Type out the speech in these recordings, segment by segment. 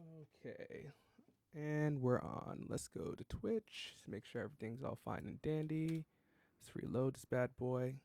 Okay, and we're on. Let's go to Twitch. Make sure everything's all fine and dandy. Let's reload this bad boy.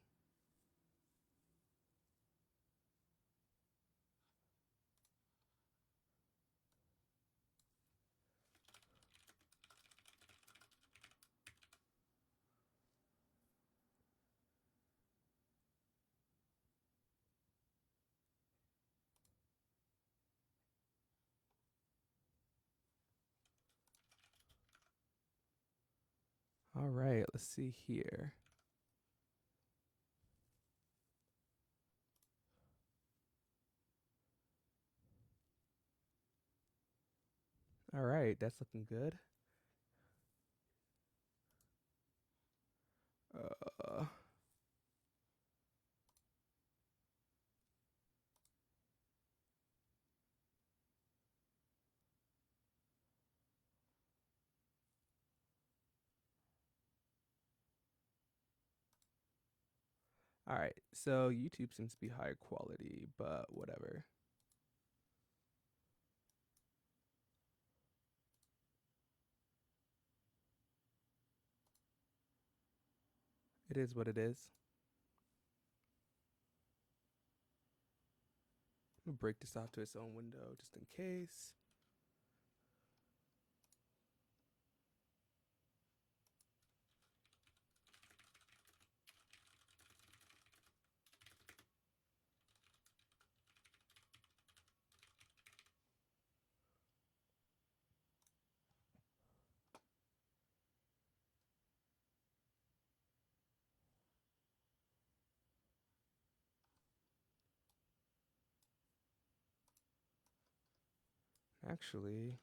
All right, let's see here. All right, that's looking good. Uh, all right, so YouTube seems to be higher quality, but whatever. It is what it is. I'm gonna break this off to its own window just in case. Actually,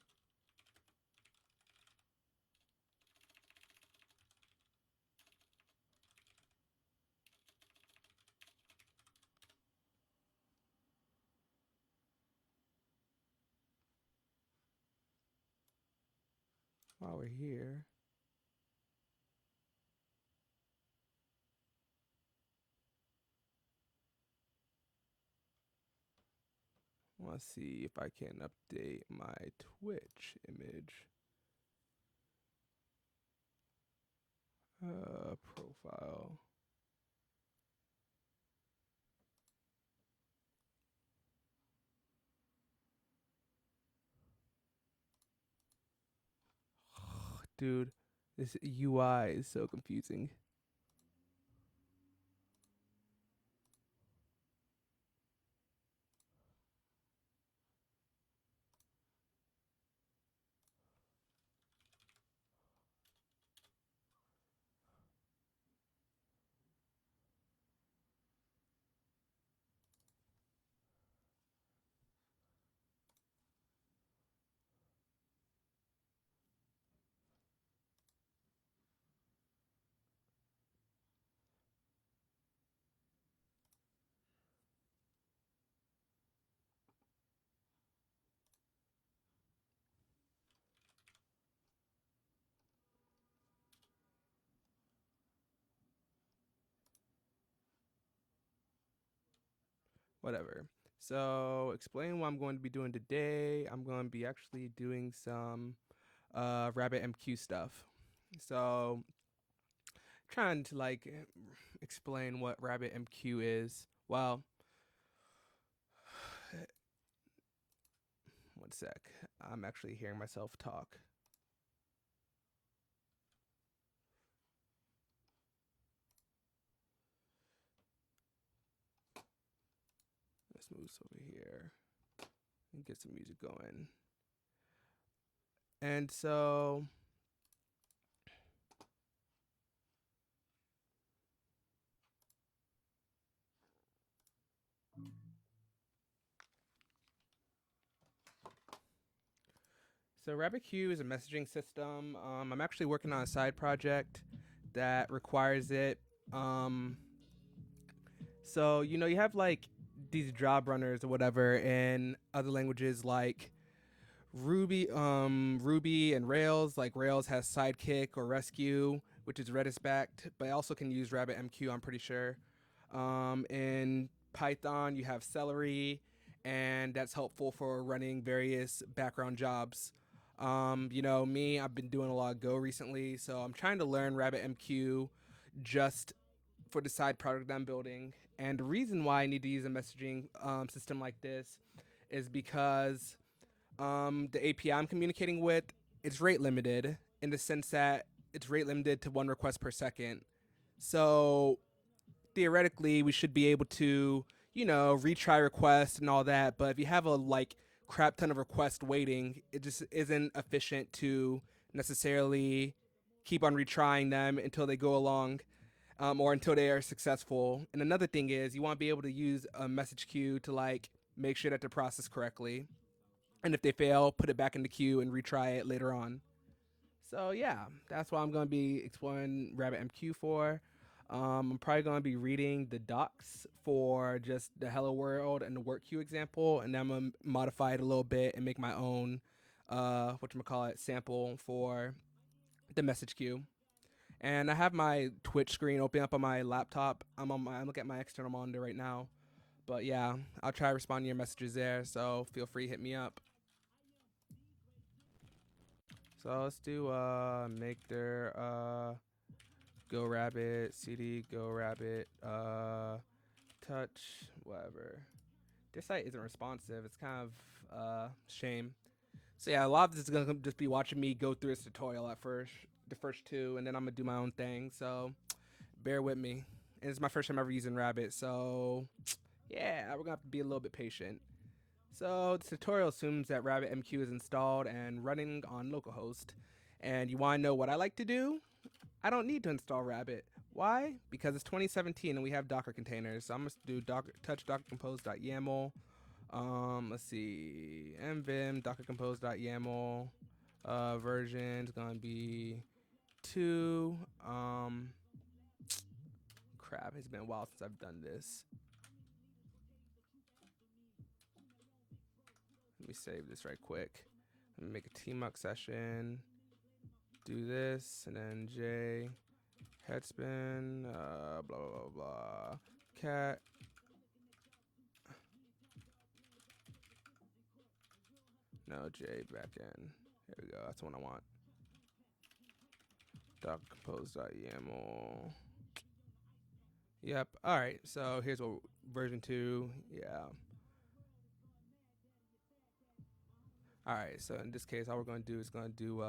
while we're here, I want to see if I can update my Twitch image. Profile. Dude, this UI is so confusing. Whatever. So, explain what I'm going to be doing today. I'm going to be actually doing some RabbitMQ stuff. So, trying to like explain what RabbitMQ is. Well, one sec. I'm actually hearing myself talk. Let's move this over here and get some music going. And so, RabbitQ is a messaging system. I'm actually working on a side project that requires it. So you have like these job runners or whatever in other languages like Ruby and Rails. Like Rails has Sidekick or Rescue, which is Redis backed, but also can use RabbitMQ. I'm pretty sure. In Python, you have Celery, and that's helpful for running various background jobs. Me, I've been doing a lot of Go recently, so I'm trying to learn RabbitMQ just for the side project I'm building. And the reason why I need to use a messaging system like this is because the API I'm communicating with, it's rate limited in the sense that it's rate limited to one request per second. So theoretically, we should be able to, retry requests and all that. But if you have a crap ton of requests waiting, it just isn't efficient to necessarily keep on retrying them until they go along, or until they are successful. And another thing is you want to be able to use a message queue to make sure that they're processed correctly. And if they fail, put it back in the queue and retry it later on. So yeah, that's what I'm going to be exploring RabbitMQ for. I'm probably going to be reading the docs for just the Hello World and the work queue example, and then I'm going to modify it a little bit and make my own, sample for the message queue. And I have my Twitch screen open up on my laptop. I'm looking at my external monitor right now. But yeah, I'll try to respond to your messages there. So feel free to hit me up. So let's do make their go rabbit cd go rabbit touch whatever. This site isn't responsive. It's kind of shame. So yeah, a lot of this is gonna just be watching me go through this tutorial at first, the first two, and then I'm gonna do my own thing. So bear with me. And it's my first time ever using Rabbit, so yeah, we're gonna have to be a little bit patient. So the tutorial assumes that RabbitMQ is installed and running on localhost. And you want to know what I like to do? I don't need to install Rabbit. Why? Because it's 2017 and we have Docker containers. So I'm gonna do touch dockercompose.yaml. Let's see, mvim dockercompose.yaml. Version's gonna be 2. Crap, it's been a while since I've done this. Let me save this right quick. Let me make a tmux session. Do this, and then J headspin, blah blah blah blah. Cat. No, J backend. There we go. That's the one I want. Doccompose.yaml. Yep. All right. So here's what version 2. Yeah. All right. So in this case, all we're going to do is going to do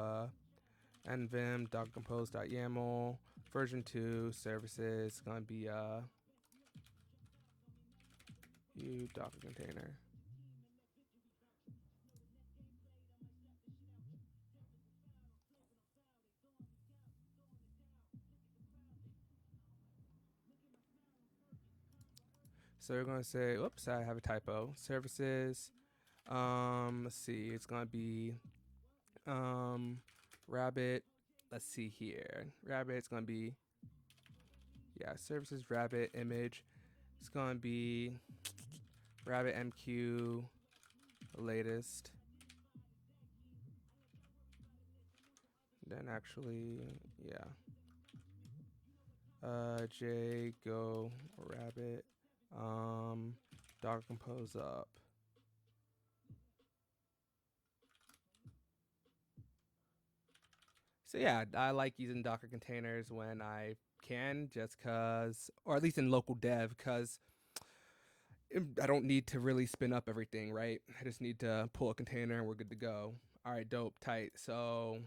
nvim doccompose.yaml version 2 services. Going to be u docker container. So we're going to say, oops, I have a typo. Services. Let's see. It's going to be Rabbit. Let's see here. Rabbit. It's going to be, yeah, services Rabbit image. It's going to be RabbitMQ latest. Then actually, yeah. J go Rabbit. Docker compose up. So yeah, I like using Docker containers when I can, just cause, or at least in local dev, cause I don't need to really spin up everything, right? I just need to pull a container and we're good to go. All right, dope, tight. So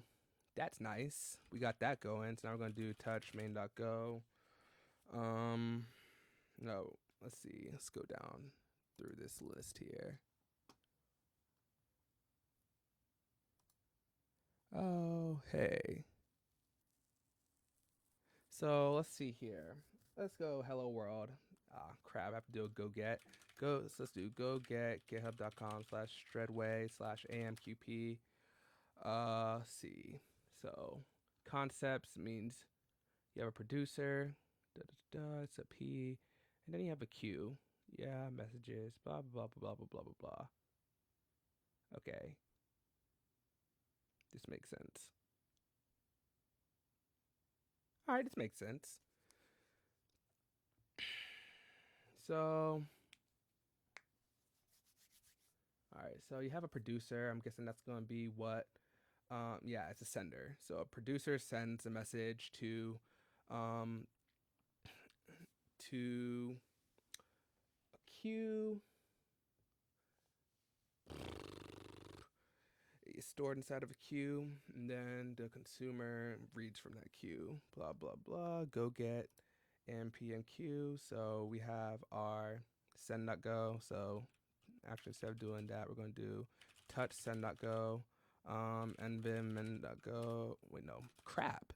that's nice. We got that going. So now we're gonna do touch main.go. No, let's see. Let's go down through this list here. Oh, hey. So let's see here. Let's go hello world. Ah, crap. I have to do a go get. So let's do go get github.com/shredway/amqp. See. So concepts means you have a producer. It's a P. And then you have a Q. Yeah, messages. Blah, blah, blah, blah, blah, blah, blah. Okay. This makes sense. All right, this makes sense. So right, so you have a producer. I'm guessing that's going to be what, yeah, it's a sender. So a producer sends a message um, to a queue. It's stored inside of a queue, and then the consumer reads from that queue. Blah blah blah. Go get npmq. So we have our send.go. So actually, instead of doing that, we're going to do touch send.go, nvim.go. Wait, no, crap.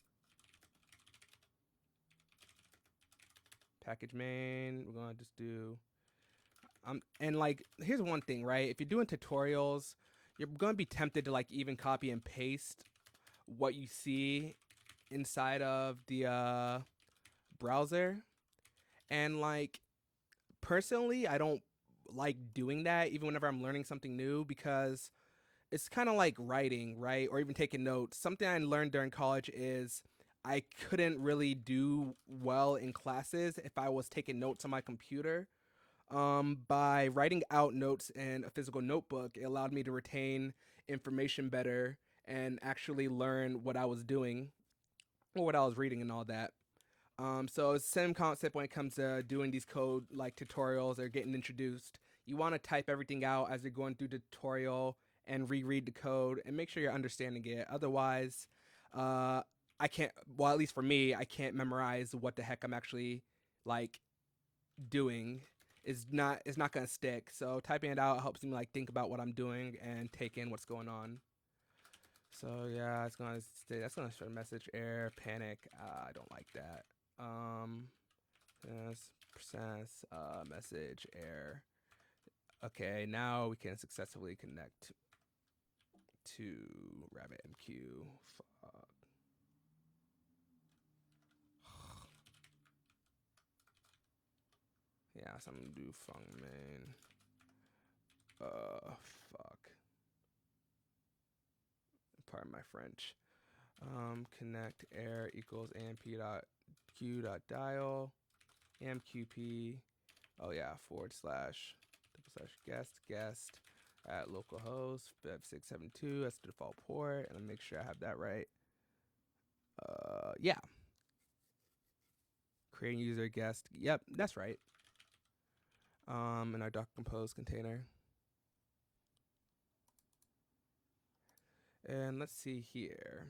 Package main. We're going to just do. And like, here's one thing, right? If you're doing tutorials, you're going to be tempted to like even copy and paste what you see inside of the browser. And like, personally, I don't like doing that even whenever I'm learning something new, because it's kind of like writing, right? Or even taking notes. Something I learned during college is I couldn't really do well in classes if I was taking notes on my computer. By writing out notes in a physical notebook, it allowed me to retain information better and actually learn what I was doing or what I was reading and all that. So it's the same concept when it comes to doing these code like tutorials or getting introduced. You want to type everything out as you're going through the tutorial and reread the code and make sure you're understanding it. Otherwise, uh, I can't. Well, at least for me, I can't memorize what the heck I'm actually like doing. Is not gonna stick. So typing it out helps me like think about what I'm doing and take in what's going on. So yeah, it's gonna stay. That's gonna show message error, panic. I don't like that. Um, yes, message error. Okay, now we can successfully connect to RabbitMQ. Fuck. Yeah, so I'm gonna do fung main. Fuck. Pardon my French. Connect air equals amp dot q dot dial amqp. Oh yeah, forward slash guest at localhost 5672. That's the default port, and I'll make sure I have that right. Yeah. Creating user guest. Yep, that's right. In our Docker Compose container. And let's see here.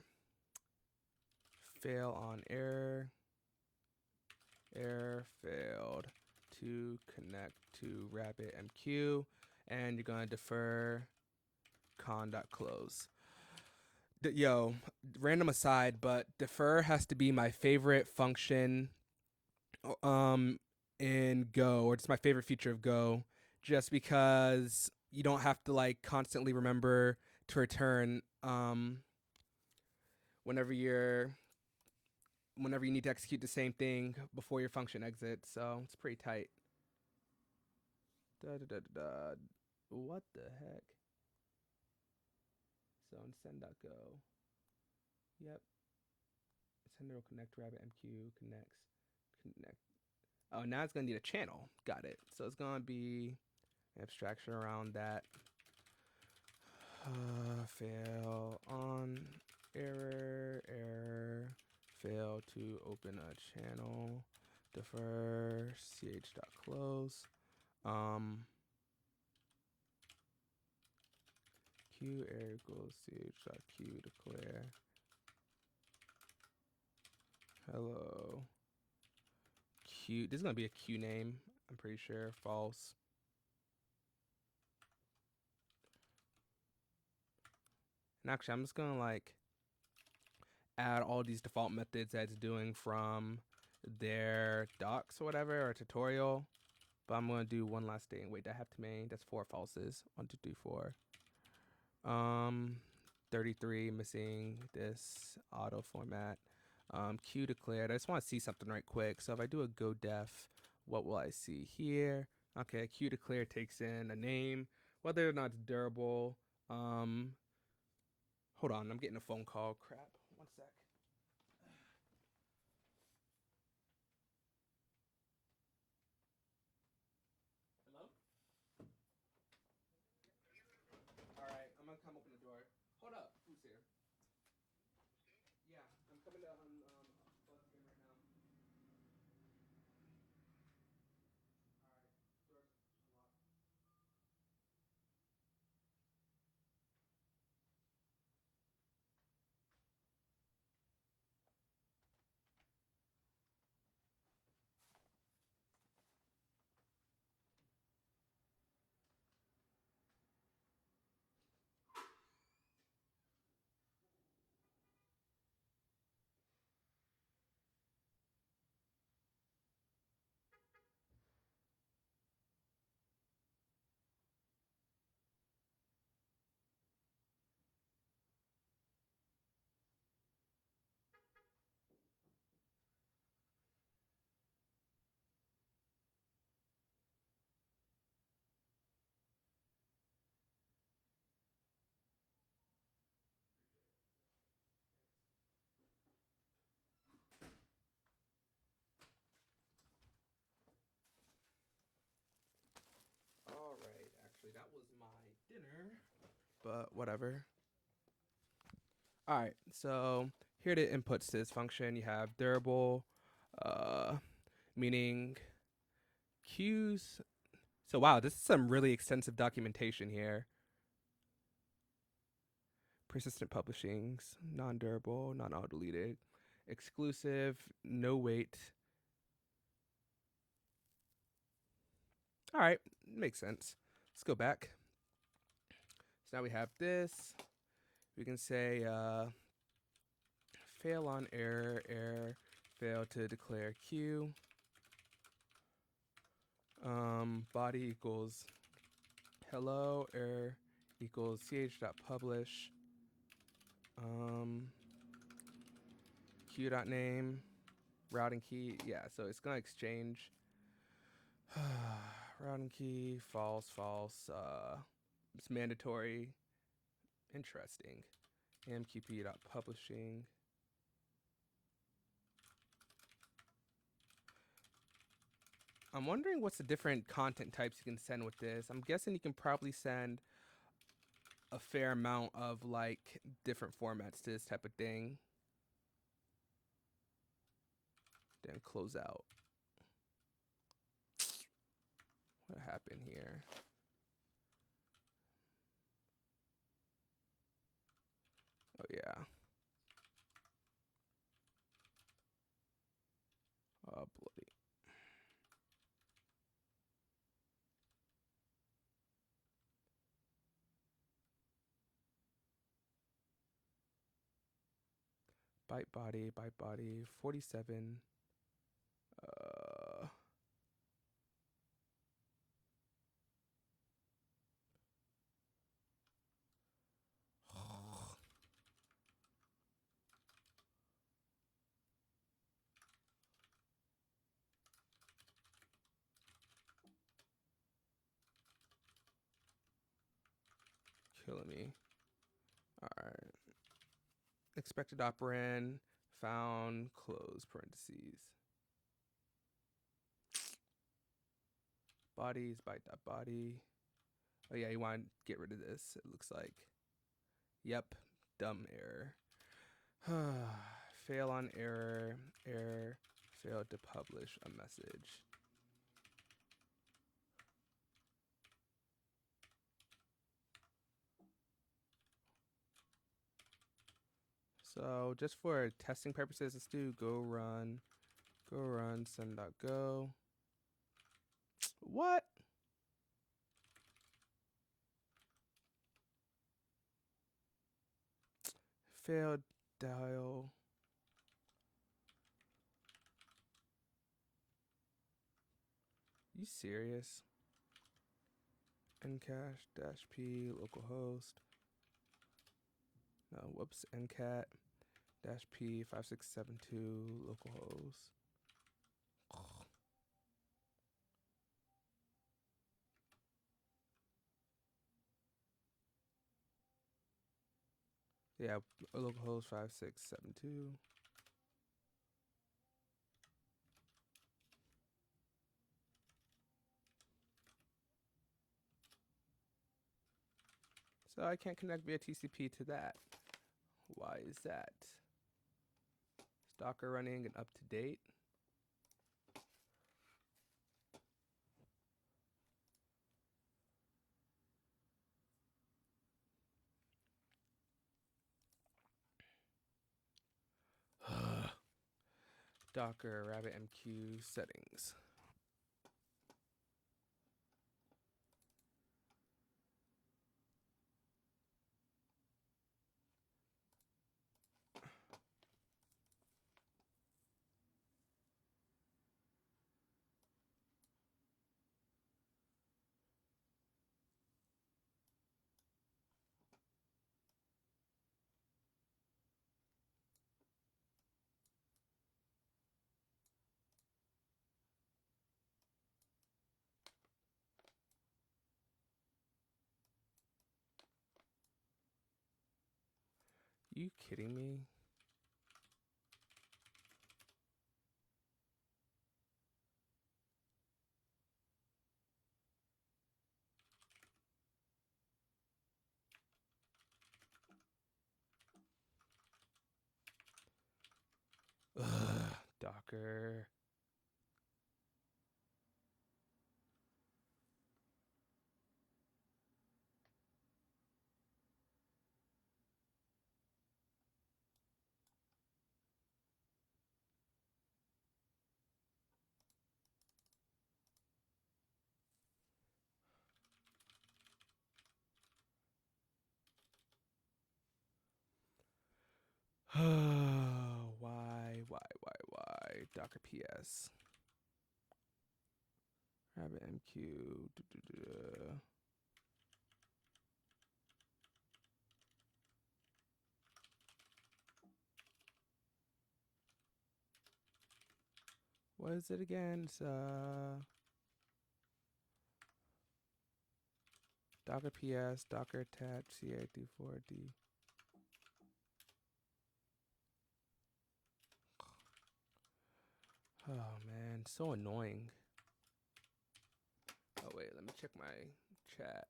Fail on error. Error failed to connect to RabbitMQ. And you're going to defer con.close. Yo, random aside, but defer has to be my favorite function in Go, or it's my favorite feature of Go, just because you don't have to like constantly remember to return whenever you need to execute the same thing before your function exits. So it's pretty tight. What the heck? So in send.go. Yep. Sender will connect RabbitMQ connect. Oh, now it's gonna need a channel. Got it. So it's gonna be abstraction around that. Fail on error, fail to open a channel, defer ch.close, q error equals ch.q declare hello q. This is gonna be a q name, I'm pretty sure. False. And actually, I'm just gonna like add all these default methods that it's doing from their docs or whatever, or tutorial. But I'm gonna do one last thing. Wait, I have to main. That's 4 falses. 1, 2, 3, 4. 33 missing this auto format. Q declared. I just want to see something right quick. So if I do a go def, what will I see here? Okay, Q declared takes in a name, whether or not it's durable. Hold on, I'm getting a phone call. Crap. 1 sec. Hello? door. Hold up. Who's here? Yeah, I'm coming to buzz him right now. All right, door's unlocked. All right, actually, that was my dinner, but whatever. All right, so here are the inputs to this function. You have durable, uh, meaning queues. So wow, this is some really extensive documentation here. Persistent publishings, non-durable, non-auto-deleted, exclusive, no wait. All right, makes sense. Let's go back. So now we have this. We can say fail on error, error, fail to declare queue. Body equals hello, error equals ch.publish. Queue.name, routing key. Yeah, so it's gonna exchange routing key, false, false. It's mandatory. Interesting. mqp.publishing. I'm wondering what's the different content types you can send with this. I'm guessing you can probably send a fair amount of like different formats to this type of thing. Then close out. What happened here? Oh yeah. Oh bloody. Byte body, 47. Uh killing me. Alright. Expected operand, found, close parentheses. Bodies, byte.body. Oh yeah, you want to get rid of this, it looks like. Yep, dumb error. Fail on error, error, failed to publish a message. So just for testing purposes, let's do go run send.go. What? Failed dial. You serious? Ncache dash p localhost. No, whoops. Ncat dash p 5672 localhost. Yeah, localhost 5672. So I can't connect via TCP to that. Why is that? Is Docker running and up to date? Docker RabbitMQ settings. You kidding me? Ugh, Docker. Why? Docker PS. RabbitMQ. What is it again? It's Docker PS, Docker attach, CA24D. Oh man, so annoying. Oh wait, let me check my chat.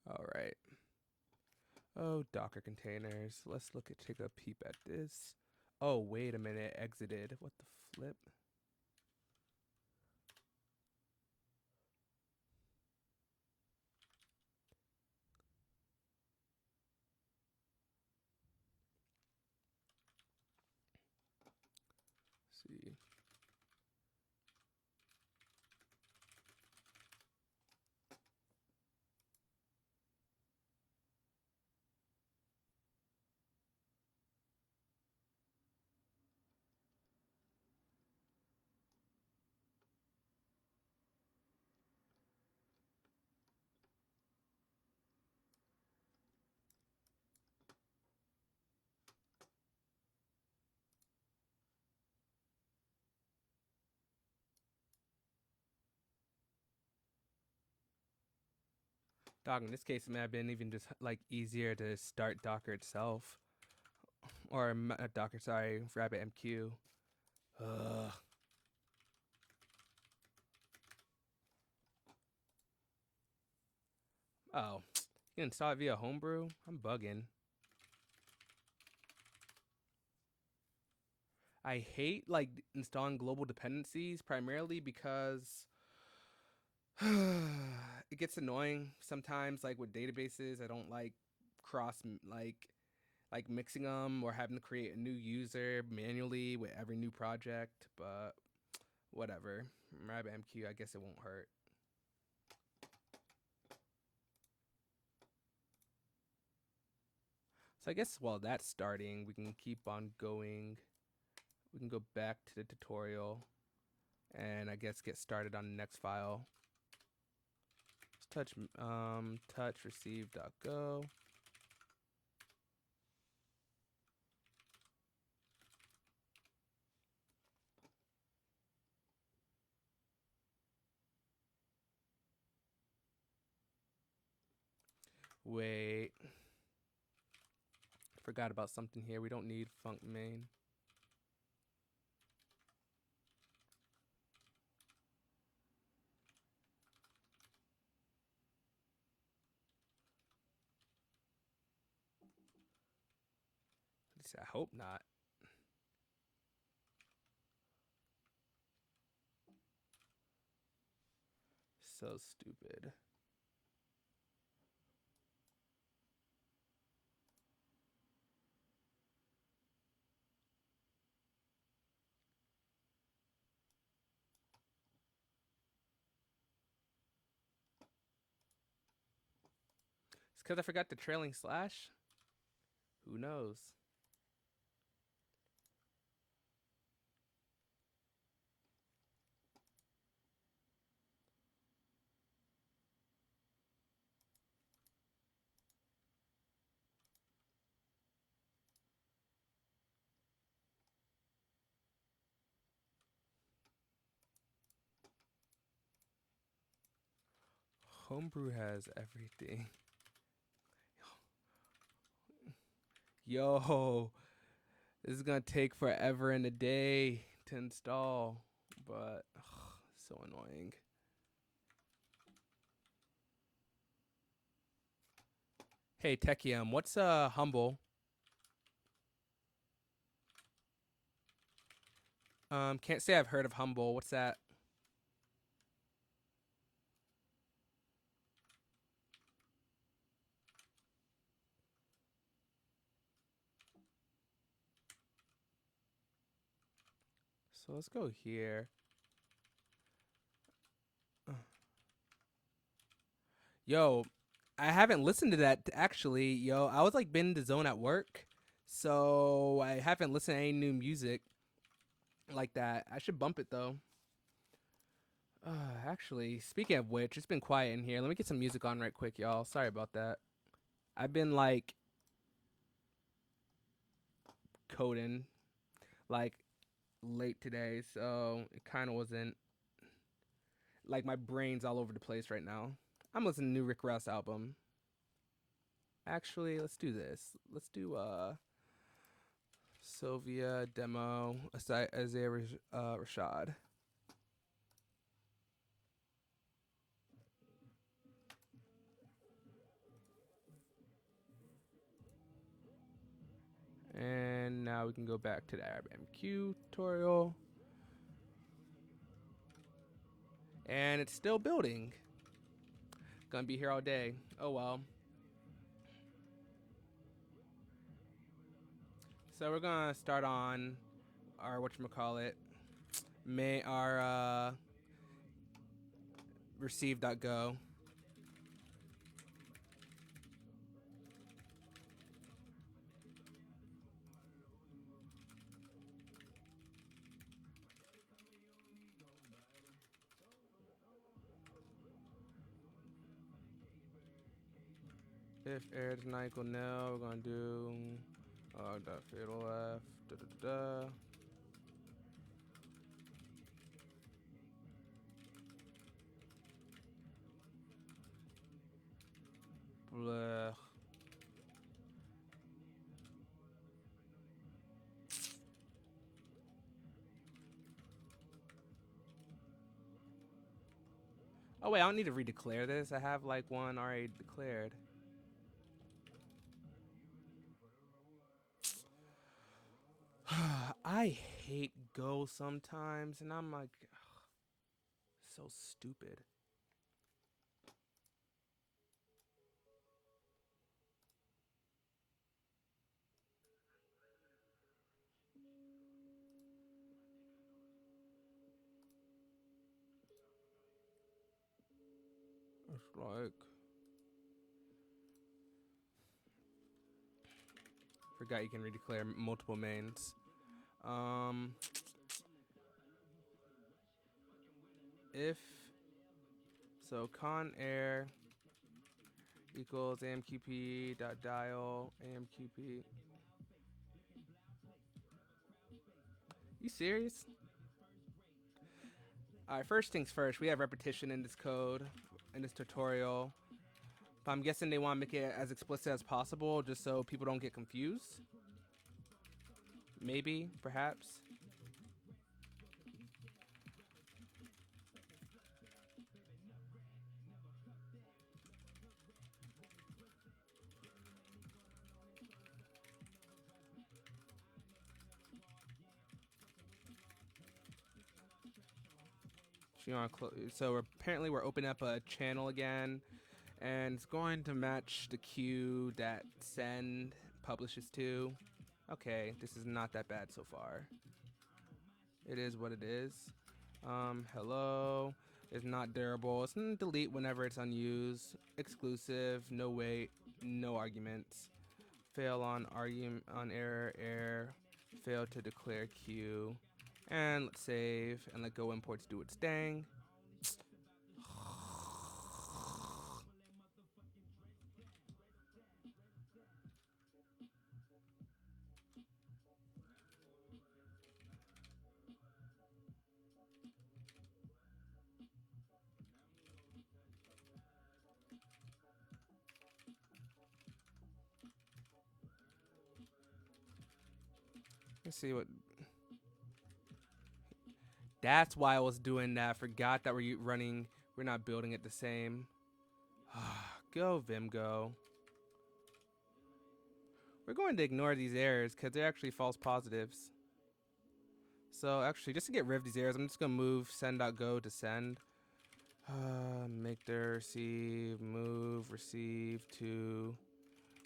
All right. Oh, Docker containers. Let's take a peep at this. Oh, wait a minute, exited. What the flip? Let's see. Dog, in this case, it may have been even just like easier to start Docker itself. Or Docker, sorry, RabbitMQ. Ugh. Oh, you can install it via Homebrew? I'm bugging. I hate like installing global dependencies primarily because it gets annoying sometimes. Like with databases, I don't like cross like mixing them or having to create a new user manually with every new project. But whatever, RabbitMQ, I guess it won't hurt. So I guess while that's starting, we can keep on going. We can go back to the tutorial and I guess get started on the next file. Let's touch receive.go. Wait. Forgot about something here. We don't need func main. At least I hope not. So stupid. It's because I forgot the trailing slash? Who knows? Homebrew has everything. Yo, this is gonna take forever and a day to install, but so annoying. Hey Techium, what's Humble? Can't say I've heard of Humble. What's that? So let's go here. Yo, I haven't listened to that actually. Yo, I was like been in the zone at work, so I haven't listened to any new music like that. I should bump it though. Actually, speaking of which, it's been quiet in here. Let me get some music on right quick, y'all. Sorry about that. I've been like coding like late today, so it kind of wasn't like my brain's all over the place right now. I'm listening to the new Rick Ross album. Actually, let's do this. Let's do Sylvia demo Isaiah Rashad. And now we can go back to the RabMQ tutorial. And it's still building. Gonna be here all day. Oh well. So we're gonna start on our whatchamacallit, our receive.go. If error does not equal nil, we're gonna do dot fatal f da da da. Blech. Oh wait, I don't need to redeclare this. I have like one already declared. I hate Go sometimes, and I'm like, ugh, so stupid. It's like, forgot you can redeclare multiple mains. If so, con air equals amqp dot dial amqp. You serious? All right, first things first. We have repetition in this code, in this tutorial. I'm guessing they want to make it as explicit as possible just so people don't get confused. Maybe, perhaps. So apparently we're opening up a channel again, and it's going to match the queue that send publishes to. Okay, this is not that bad so far. It is what it is. Hello is not durable. It's gonna delete whenever it's unused. Exclusive. No wait. No arguments. Fail on argument on error. Fail to declare queue. And let's save and let go imports do its thing. Let's see what. That's why I was doing that. Forgot that we're running. We're not building it the same. Go Vim go. We're going to ignore these errors because they're actually false positives. So actually, just to get rid of these errors, I'm just gonna move send.go to send. Make the receive, move receive to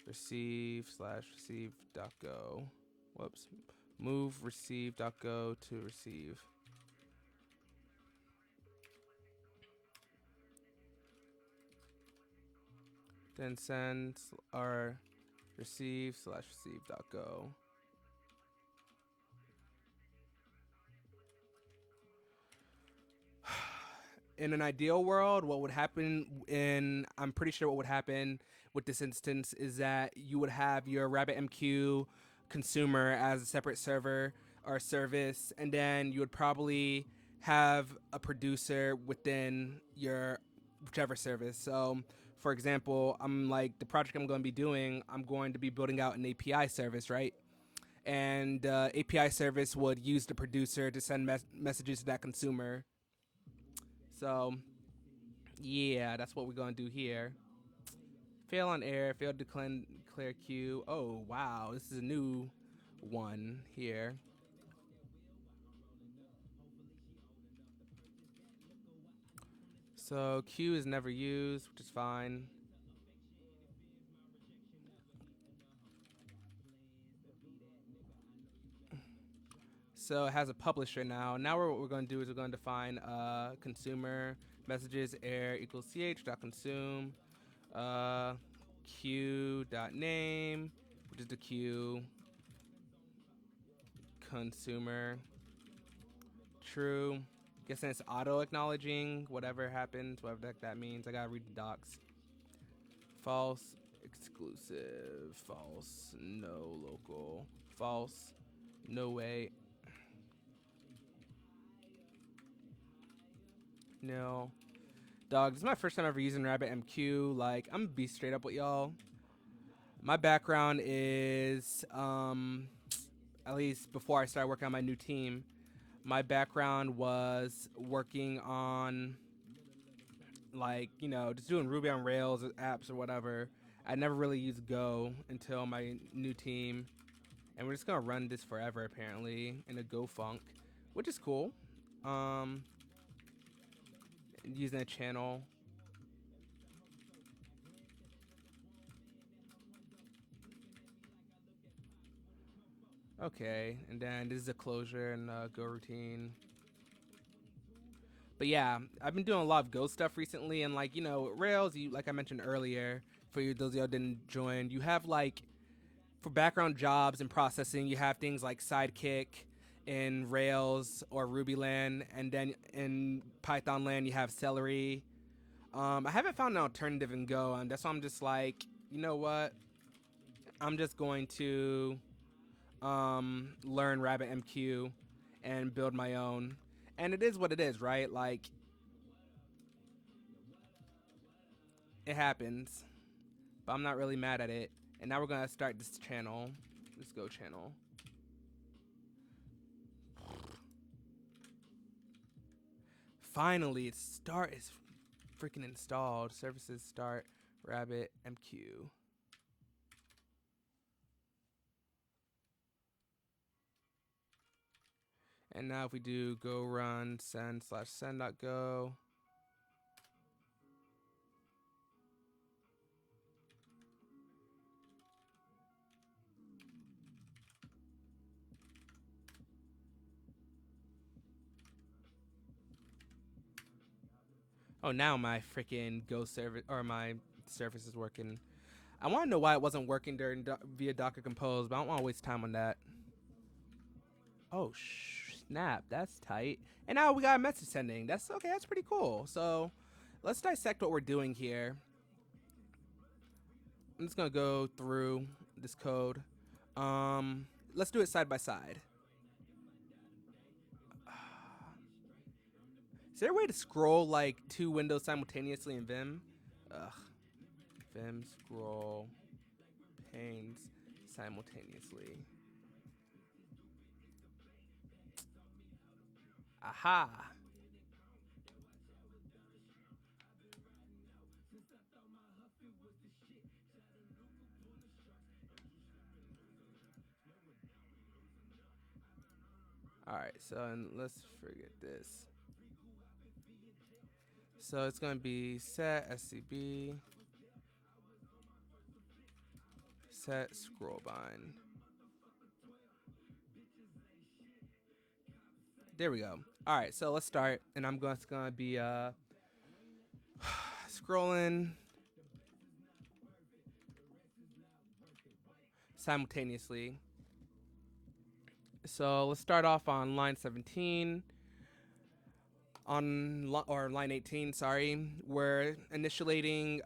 receive / receive.go. Whoops. Move receive.go to receive. Then send our receive / receive.go. In an ideal world, what would happen I'm pretty sure what would happen with this instance is that you would have your RabbitMQ consumer as a separate server or service, and then you would probably have a producer within your whichever service. So, for example, the project I'm going to be doing, I'm going to be building out an API service, right? And API service would use the producer to send messages to that consumer. So, yeah, that's what we're going to do here. Fail on error, fail to declare queue. Oh, wow, this is a new one here. So, queue is never used, which is fine. So it has a publisher now. Now what we're going to do is we're going to define consumer messages air equals ch.consume queue.name, which is the queue, consumer, true. Guessing it's auto acknowledging whatever happens, whatever the heck that means. I gotta read the docs. False, exclusive, false, no local, false, no way. No. Dog, this is my first time ever using RabbitMQ. Like, I'm gonna be straight up with y'all. My background is, at least before I started working on my new team, my background was working on, just doing Ruby on Rails apps or whatever. I never really used Go until my new team. And we're just gonna run this forever, apparently, in a Go funk, which is cool. Using a channel. Okay, and then this is a closure and Go routine. But yeah, I've been doing a lot of Go stuff recently, and Rails, like I mentioned earlier, for you those of y'all didn't join, you have for background jobs and processing, you have things like Sidekick in Rails or Ruby land, and then in Python land you have Celery. I haven't found an alternative in Go, and that's why I'm just like, you know what? I'm just going to learn RabbitMQ and build my own. And it is what it is, right? Like, it happens. but I'm not really mad at it. And now we're gonna start this channel, this Go channel. Finally, it's freaking installed. Services start Rabbit MQ. And now if we do go run send/send.go. Oh, now my freaking Go service or my service is working. I want to know why it wasn't working via Docker Compose, but I don't want to waste time on that. Oh snap, that's tight. And now we got a message sending. That's okay. That's pretty cool. So let's dissect what we're doing here. I'm just gonna go through this code. Let's do it side by side. Is there a way to scroll like 2 windows simultaneously in Vim? Ugh. Vim scroll panes simultaneously. Aha. All right, so let's forget this. So it's gonna be set SCB, set scroll bind. There we go. All right, so let's start, and I'm gonna be scrolling simultaneously. So let's start off on line 17. Or line 18, sorry, we're initiating.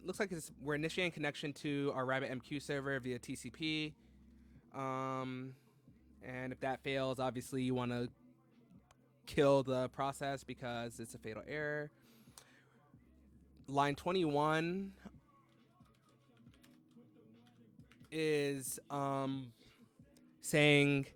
Looks like we're initiating connection to our Rabbit MQ server via TCP. And if that fails, obviously you want to kill the process because it's a fatal error. Line 21 is saying.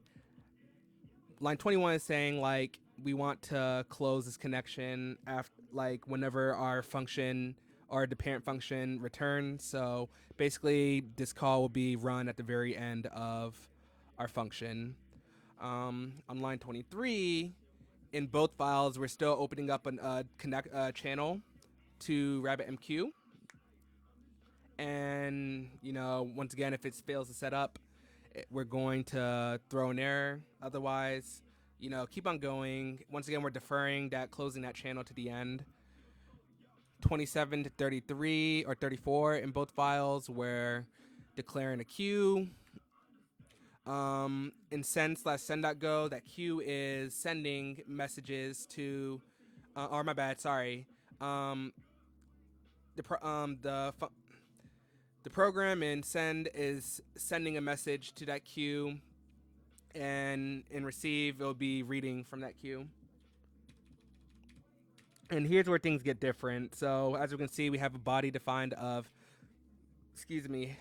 Line 21 is saying like we want to close this connection after like whenever our function or the parent function returns. So basically this call will be run at the very end of our function. On line 23, in both files, we're still opening up a channel to RabbitMQ. And, you know, once again, if it fails to set up, we're going to throw an error. Otherwise, you know, keep on going. Once again, we're deferring that, closing that channel to the end. 27 to 33 or 34 in both files, we're declaring a queue. In send/send.go, that queue is sending messages to, or my bad, sorry. The program in send is sending a message to that queue, and in receive, it'll be reading from that queue. And here's where things get different. So as we can see, we have a body defined of, we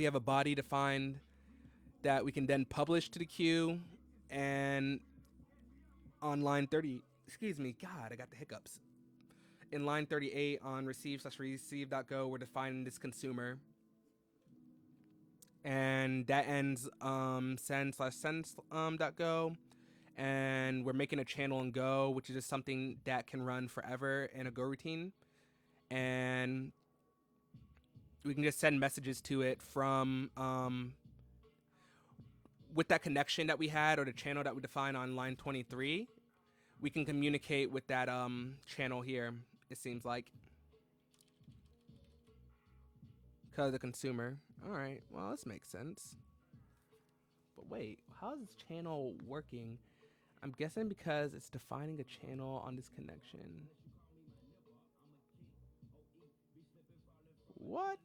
have a body defined that we can then publish to the queue. And on line 30, God, I got the hiccups. In line 38 on receive/receive.go, we're defining this consumer. And that ends send/send.go. And we're making a channel in Go, which is just something that can run forever in a Go routine. And we can just send messages to it from with that connection that we had or the channel that we define on line 23. We can communicate with that channel here, it seems like. Because of the consumer. All right, well, this makes sense. But wait, how is this channel working? I'm guessing because it's defining a channel on this connection. What?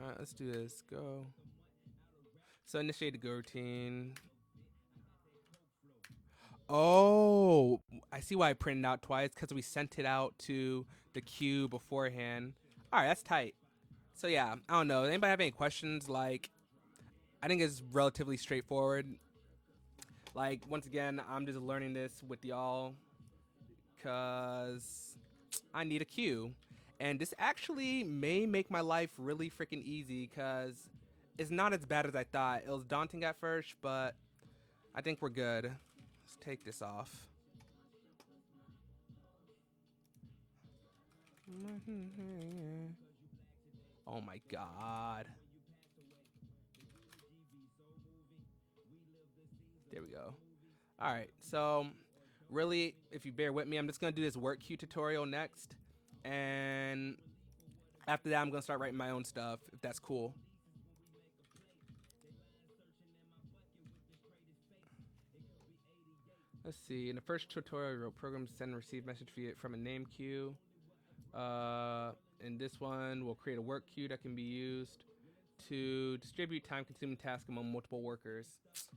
All right, let's do this. Go. So initiate the go routine. Oh, I see why I printed out twice, because we sent it out to the queue beforehand. All right, that's tight. So yeah, I don't know. Anybody have any questions? Like, I think it's relatively straightforward. Like, once again, I'm just learning this with y'all because I need a queue. And this actually may make my life really freaking easy because it's not as bad as I thought. It was daunting at first, but I think we're good. Let's take this off. Oh my god. There we go. All right, so really, if you bear with me, I'm just gonna do this work queue tutorial next, and after that, I'm gonna start writing my own stuff, if that's cool. Let's see. In the first tutorial, we wrote programs send and receive message from a name queue. In this one, we'll create a work queue that can be used to distribute time-consuming tasks among multiple workers.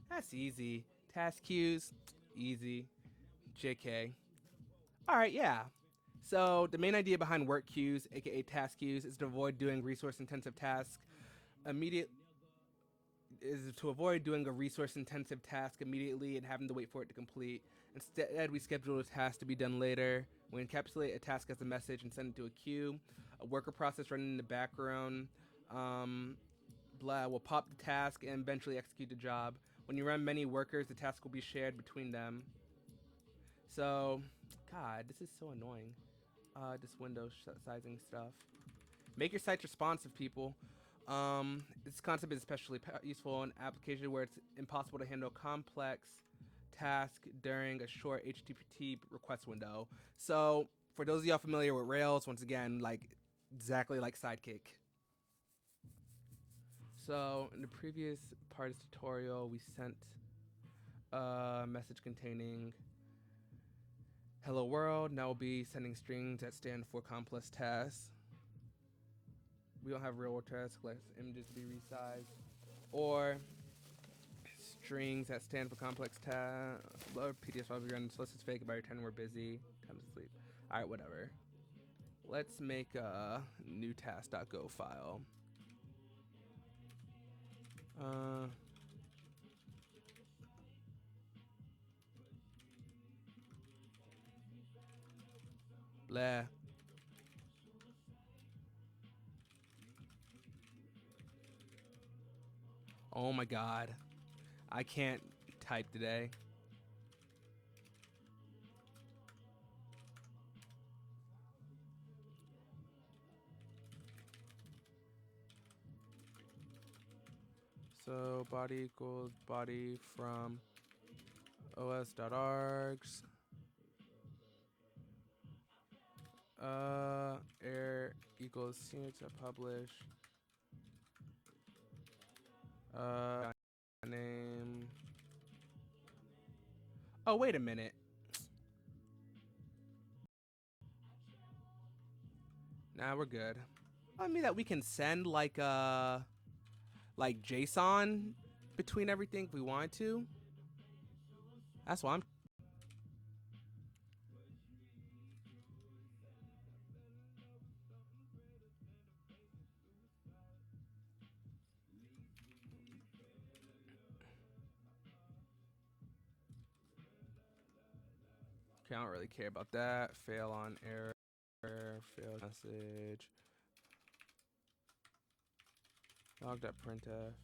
That's easy. Task queues, easy. JK. All right, yeah. So the main idea behind work queues, aka task queues, is to avoid doing resource-intensive tasks immediate is to avoid doing a resource-intensive task immediately and having to wait for it to complete. Instead, we schedule a task to be done later. We encapsulate a task as a message and send it to a queue. A worker process running in the background will pop the task and eventually execute the job. When you run many workers, the task will be shared between them. So, God, this is so annoying. This window sizing stuff. Make your sites responsive, people. This concept is especially useful in applications where it's impossible to handle complex tasks during a short HTTP request window. So, for those of y'all familiar with Rails, once again, like exactly like Sidekick. So, in the previous part of this tutorial, we sent a message containing hello world. Now we'll be sending strings that stand for complex tasks. We don't have real world tasks, let images be resized. Or strings that stand for complex tasks. PDF file run. So let's just fake about your 10 we're busy. Time to sleep. Alright, whatever. Let's make a new task.go file. Blah. Oh my god. I can't type today. So body equals body from os.args. Air equals senior to publish. Name. Oh, wait a minute. Nah, we're good. I mean that we can send like JSON between everything if we wanted to. That's why I'm okay, I don't really care about that. Fail on error, fail message. Log.printf.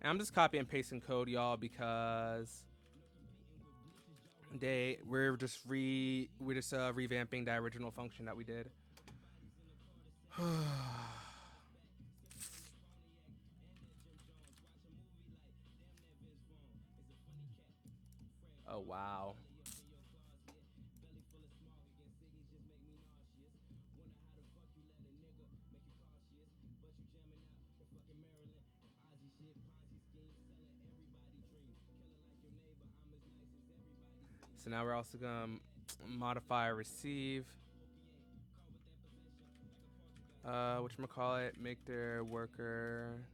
And I'm just copy and pasting code, y'all, because we're just revamping the original function that we did. Oh wow. So now we're also gonna modify receive. Whatchamacallit, make their worker.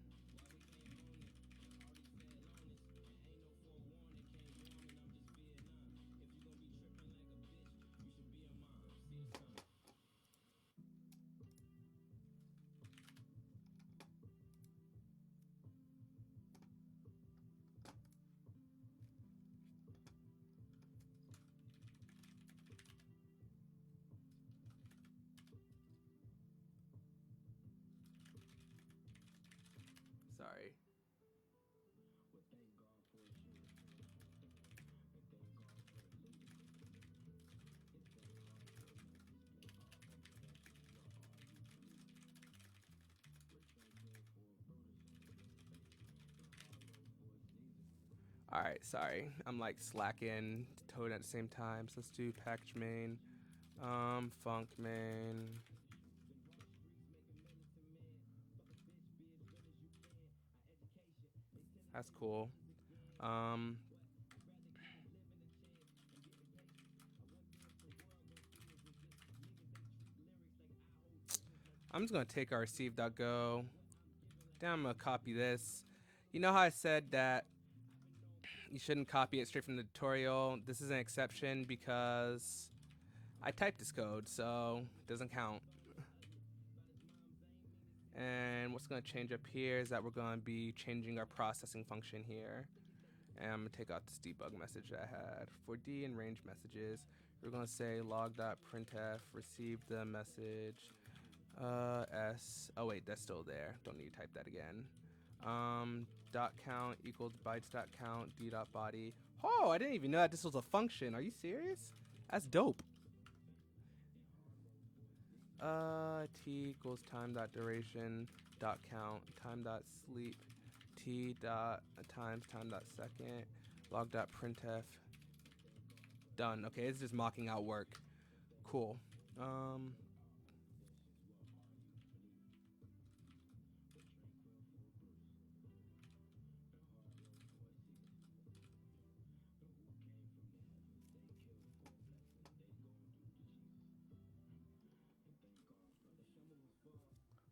Sorry. All right, sorry. I'm like slacking Toad at the same time. So let's do package main, func main. That's cool. Um, I'm just gonna take our receive.go. Then I'm gonna copy this. You know how I said that you shouldn't copy it straight from the tutorial? This is an exception because I typed this code, so it doesn't count. And what's gonna change up here is that we're gonna be changing our processing function here. And I'm gonna take out this debug message that I had. For D and range messages, we're gonna say log.printf, receive the message, s, oh wait, that's still there. Don't need to type that again. Dot count equals bytes dot count, d dot body. Oh, I didn't even know that this was a function. Are you serious? That's dope. T equals time dot duration dot count, time dot sleep, t dot times time dot second, log dot printf. Done. Okay, it's just mocking out work. Cool.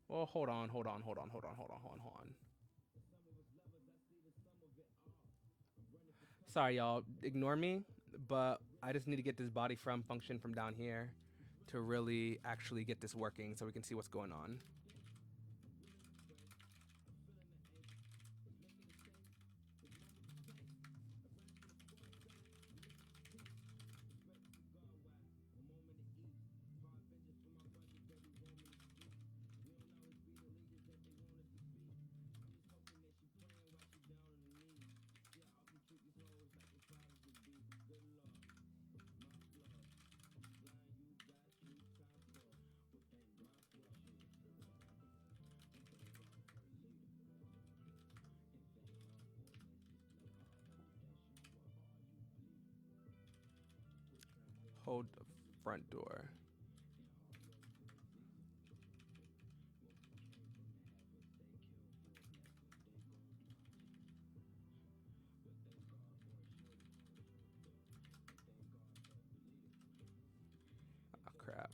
Well, hold on. Sorry, y'all. Ignore me, but I just need to get this body from function from down here to really actually get this working so we can see what's going on. Hold the front door. Oh, crap.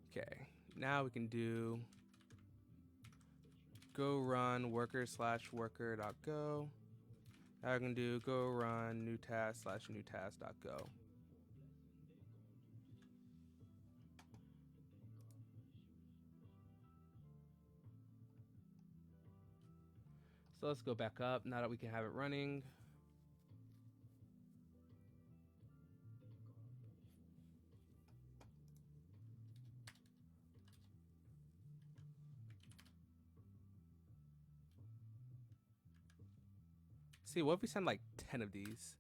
Okay, now we can do go run worker slash worker dot go. Now we're gonna do go run new task slash new task dot go. So let's go back up now that we can have it running. See, what if we send like 10 of these?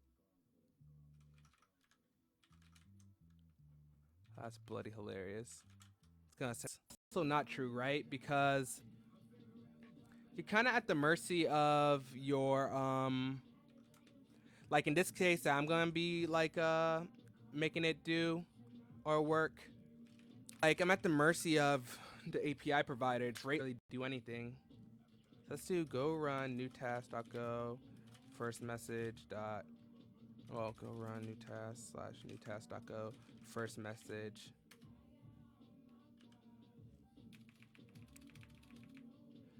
That's bloody hilarious. It's gonna say also not true, right? Because you're kind of at the mercy of your like in this case I'm gonna be like making it do or work. Like I'm at the mercy of the API provider to really do anything. So let's do go run new task dot go first message dot Well, go run new task slash new task.go. First message.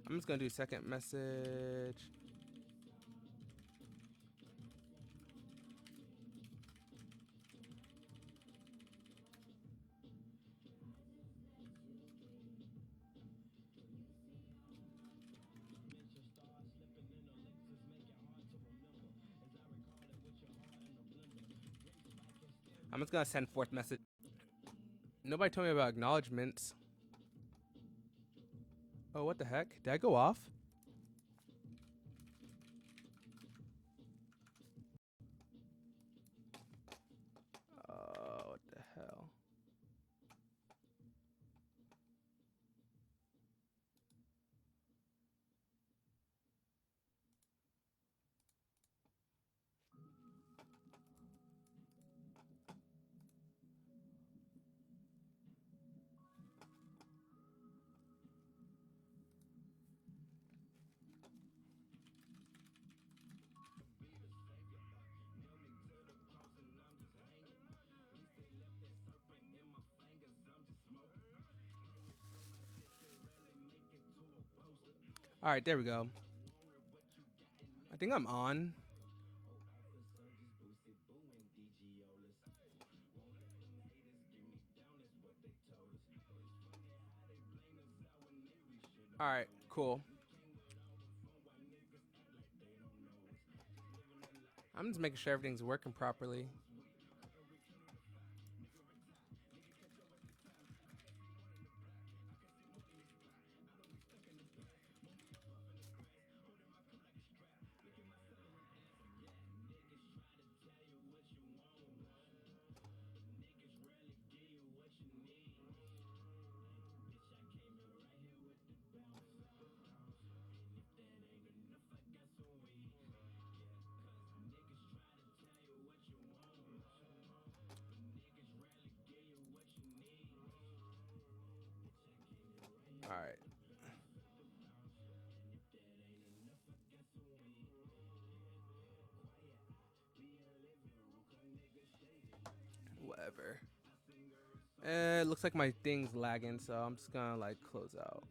I'm just gonna do second message. I'm just gonna send fourth message. Nobody told me about acknowledgements. Oh, what the heck? Did I go off? Oh, what the hell? All right, there we go. I think I'm on. All right, cool. I'm just making sure everything's working properly. All right. Whatever. It looks like my thing's lagging, so I'm just gonna like close out.